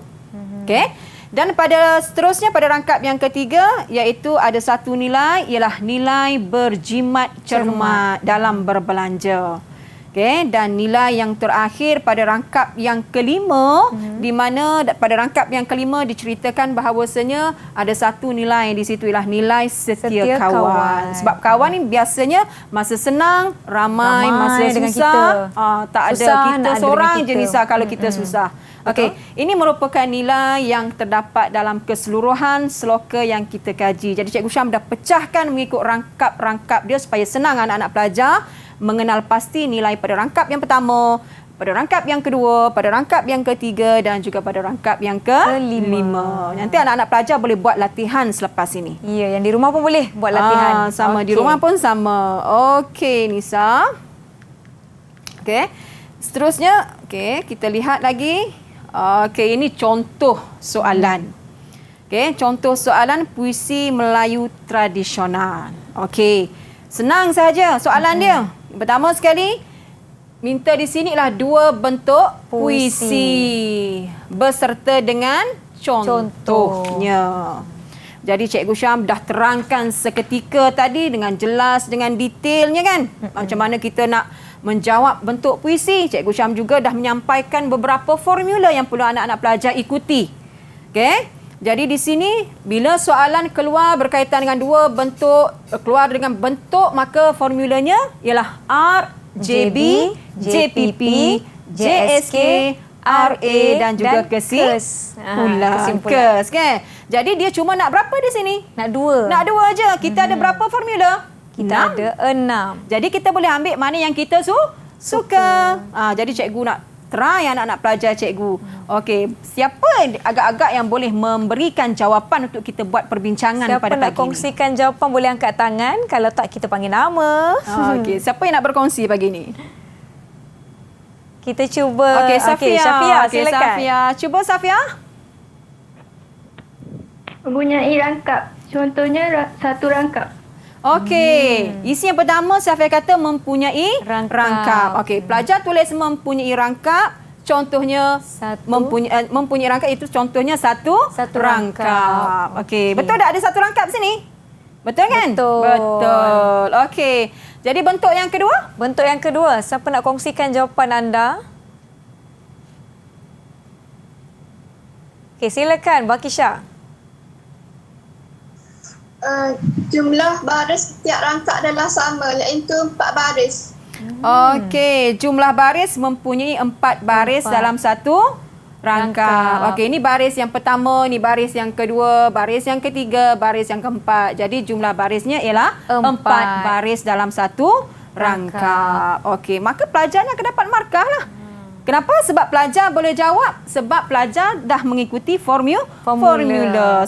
Okay. Dan pada seterusnya pada rangkap yang ketiga, iaitu ada satu nilai, ialah nilai berjimat cermat dalam berbelanja. Okay, dan nilai yang terakhir pada rangkap yang kelima, di mana pada rangkap yang kelima diceritakan bahawasanya ada satu nilai di situ, ialah nilai setia kawan. Sebab kawan ni biasanya masa senang ramai, masa susah tak ada, kita seorang je Nisa kalau kita susah. Okey, ini merupakan nilai yang terdapat dalam keseluruhan sloka yang kita kaji. Jadi Cikgu Syam dah pecahkan mengikut rangkap-rangkap dia supaya senang anak-anak pelajar mengenal pasti nilai pada rangkap yang pertama, pada rangkap yang kedua, pada rangkap yang ketiga dan juga pada rangkap yang kelima. Nanti anak-anak pelajar boleh buat latihan selepas ini. Ya, yang di rumah pun boleh buat latihan. Sama, di rumah pun sama. Okey, Nisa. Okey. Seterusnya, kita lihat lagi. Okey, ini contoh soalan. Okey, contoh soalan puisi Melayu tradisional. Okey. Senang saja soalan dia. Pertama sekali, minta di sini ialah 2 bentuk puisi beserta dengan contohnya. Jadi Cikgu Syam dah terangkan seketika tadi dengan jelas, dengan detailnya kan. Macam mana kita nak menjawab bentuk puisi. Cikgu Syam juga dah menyampaikan beberapa formula yang perlu anak-anak pelajar ikuti. Okey. Jadi di sini bila soalan keluar berkaitan dengan 2 bentuk, keluar dengan bentuk, maka formulanya ialah R, JB, JPP, JSK, RA dan juga kesimpulan. Kes. Jadi dia cuma nak berapa di sini? Nak 2. Nak 2 je. Kita ada berapa formula? Kita ada 6. Jadi kita boleh ambil mana yang kita suka. Jadi cikgu nak try anak-anak pelajar cikgu. Okey, siapa agak-agak yang boleh memberikan jawapan untuk kita buat perbincangan pada pagi ini? Siapa nak kongsikan jawapan boleh angkat tangan. Kalau tak, kita panggil nama. Okey, siapa yang nak berkongsi pagi ini? Kita cuba. Okey, Safia. Safia, silakan. Safia. Cuba Safia. Mempunyai rangkap. Contohnya satu rangkap. Okey, isi yang pertama Safia kata mempunyai rangkap. Okey, pelajar tulis mempunyai rangkap. Contohnya mempunyai rangkap itu contohnya satu rangkap. Okey, betul tak ada satu rangkap sini? Betul kan? Betul. Okey. Jadi bentuk yang kedua? Bentuk yang kedua, siapa nak kongsikan jawapan anda? Okey, silakan Bakisha. Jumlah baris setiap rangkap adalah sama, iaitu 4 baris. Okey, jumlah baris mempunyai 4 baris dalam satu rangkap. Okey, ini baris yang pertama, ini baris yang kedua, baris yang ketiga, baris yang keempat. Jadi jumlah barisnya ialah 4 baris dalam satu rangkap. Okey, maka pelajarnya akan dapat markah lah. Kenapa? Sebab pelajar boleh jawab. Sebab pelajar dah mengikuti formula.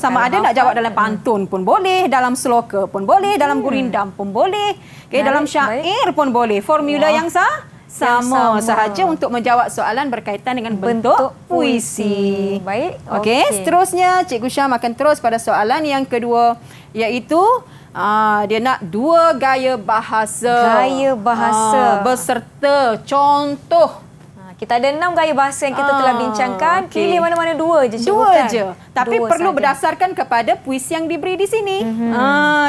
Sama ada nak jawab dalam pantun pun boleh, dalam sloka pun boleh, dalam gurindam pun boleh, dalam syair pun boleh. Formula yang sama sahaja untuk menjawab soalan berkaitan dengan bentuk puisi. Baik. Okey, seterusnya Cikgu Syam akan terus pada soalan yang kedua, iaitu dia nak 2 gaya bahasa. Gaya bahasa beserta contoh. Kita ada 6 gaya bahasa yang kita telah bincangkan. Pilih mana-mana 2 je. Dua je. Tapi perlu berdasarkan kepada puisi yang diberi di sini.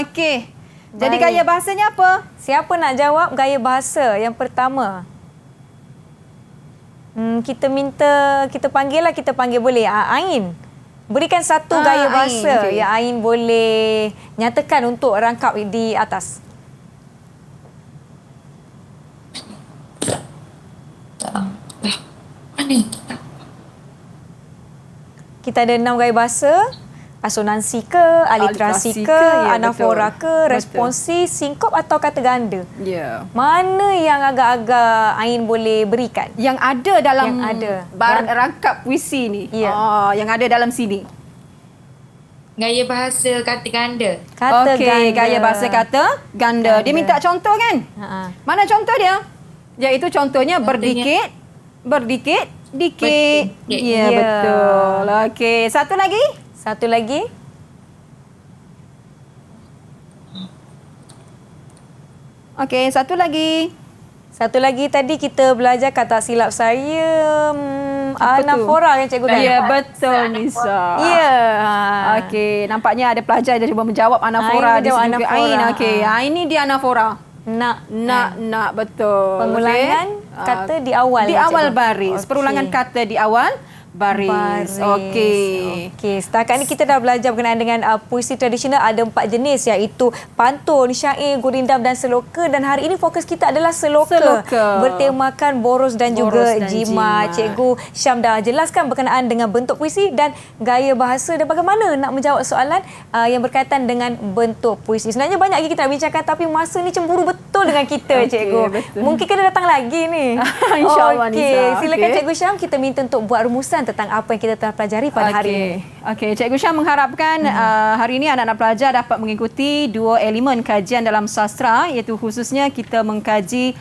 Okey. Jadi Baik. gaya bahasanya apa? Siapa nak jawab gaya bahasa yang pertama? Kita panggil boleh. Ain. Berikan satu gaya Ain, bahasa okey. yang Ain boleh nyatakan untuk rangkap di atas. Kita ada 6 gaya bahasa. Asonansi ke, aliterasi ke, ya, anafora betul. ke, responsi, sinkop atau kata ganda. Ya. Mana yang agak-agak Ain boleh berikan? Yang ada dalam Yang ada. rangkap puisi ni. Ya. Yang ada dalam sini. Gaya bahasa kata ganda. Kata Okey, ganda. gaya bahasa kata ganda. Dia minta contoh kan? Ha-ha. Mana contoh dia? Iaitu contohnya berdikit, dikit. Berdikit. Ya, Ya. betul. Okey, satu lagi. Satu lagi. Okey, satu lagi. Satu lagi tadi kita belajar kata silap saya Apa tu? anafora yang cikgu dah. Ya, betul Nisa. Ya. Okey, nampaknya ada pelajar yang cuba menjawab anafora Ain di menjawab sini. anafora. Ain, okey. Ini dia anafora. Nak Betul. pengulangan Okey. kata di awal. Di ya, awal cikgu? baris. Okey. Perulangan kata di awal baris. Okey. Okey, setakat ni kita dah belajar berkenaan dengan puisi tradisional. Ada 4 jenis iaitu pantun, syair, gurindam dan seloka. Dan hari ini fokus kita adalah seloka. Bertemakan boros dan juga dan jimat. jimat. Cikgu Syam dah jelaskan berkenaan dengan bentuk puisi dan gaya bahasa dan bagaimana nak menjawab soalan yang berkaitan dengan bentuk puisi. Sebenarnya banyak lagi kita nak bincangkan tapi masa ni cemburu betul dengan kita, Okey, cikgu. betul. Mungkin kena datang lagi ni. InsyaAllah, Okey, Nisa. silakan Okey. Cikgu Syam, kita minta untuk buat rumusan tentang apa yang kita telah pelajari pada hari ini. Okey, Cikgu Syam mengharapkan hari ini anak-anak pelajar dapat mengikuti 2 elemen kajian dalam sastra, iaitu khususnya kita mengkaji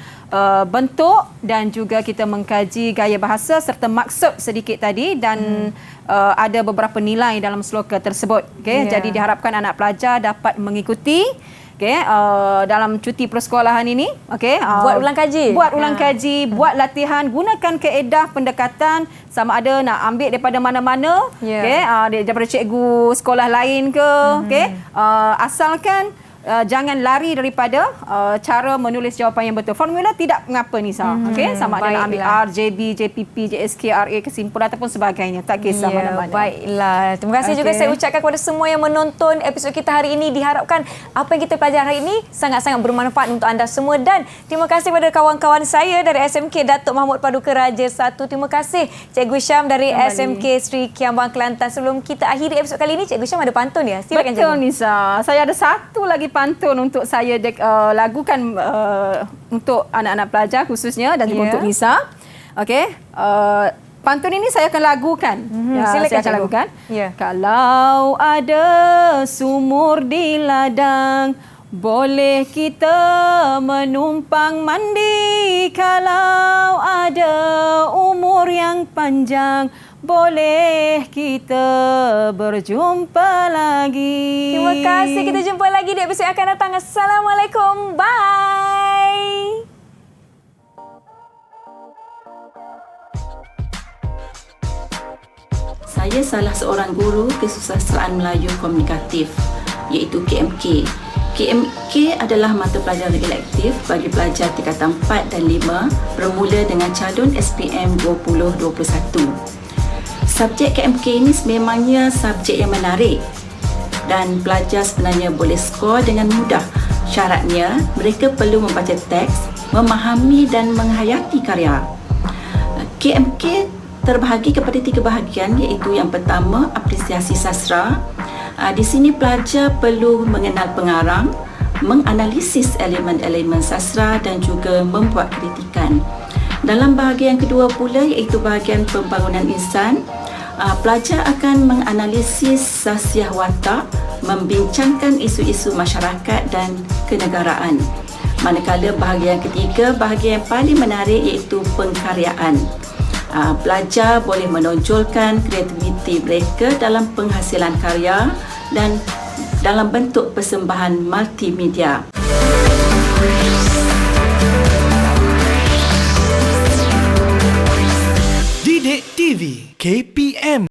bentuk dan juga kita mengkaji gaya bahasa serta maksud sedikit tadi dan ada beberapa nilai dalam sloka tersebut. Okey, Ya. jadi diharapkan anak pelajar dapat mengikuti dalam cuti persekolahan ini. Buat ulang kaji. Buat ulang kaji, buat latihan, gunakan kaedah pendekatan sama ada nak ambil daripada mana-mana, Ya. daripada cikgu sekolah lain ke, asalkan jangan lari daripada cara menulis jawapan yang betul. Formula tidak mengapa Nisa. Sama ada nak ambil Baiklah. R, JB, JPP, JSK, RA, kesimpulan ataupun sebagainya. Tak kisah mana-mana. Baiklah. Terima kasih juga Okey. saya ucapkan kepada semua yang menonton episod kita hari ini. Diharapkan apa yang kita pelajari hari ini sangat-sangat bermanfaat untuk anda semua. Dan terima kasih kepada kawan-kawan saya dari SMK Datuk Mahmud Paduka Raja 1. Terima kasih Cikgu Syam dari SMK Sri Kiambang Kelantan. Sebelum kita akhiri episod kali ini, Cikgu Syam ada pantun ya? Silakan Betul Cikgu. Nisa. Saya ada satu lagi pantun untuk saya lagukan untuk anak-anak pelajar khususnya dan juga Ya. untuk Nisa. Okey. Pantun ini saya akan lagukan. Silakan, saya akan Cikgu. lagukan. Ya. Kalau ada sumur di ladang, boleh kita menumpang mandi. Kalau ada umur yang panjang, boleh kita berjumpa lagi. Terima kasih. Kita jumpa lagi di episod yang akan datang. Assalamualaikum. Bye. Saya salah seorang guru kesusastraan Melayu komunikatif iaitu KMK. KMK adalah mata pelajaran elektif bagi pelajar tingkatan 4 dan 5 bermula dengan calon SPM 2021. Subjek KMK ini sememangnya subjek yang menarik dan pelajar sebenarnya boleh skor dengan mudah. Syaratnya, mereka perlu membaca teks, memahami dan menghayati karya. KMK terbahagi kepada 3 bahagian iaitu yang pertama, apresiasi sastra. Di sini pelajar perlu mengenal pengarang, menganalisis elemen-elemen sastra dan juga membuat kritikan. Dalam bahagian yang kedua pula iaitu bahagian pembangunan insan, pelajar akan menganalisis sasiah watak, membincangkan isu-isu masyarakat dan kenegaraan. Manakala bahagian ketiga, bahagian yang paling menarik iaitu pengkaryaan. Pelajar boleh menonjolkan kreativiti mereka dalam penghasilan karya dan dalam bentuk persembahan multimedia. Didik TV KPM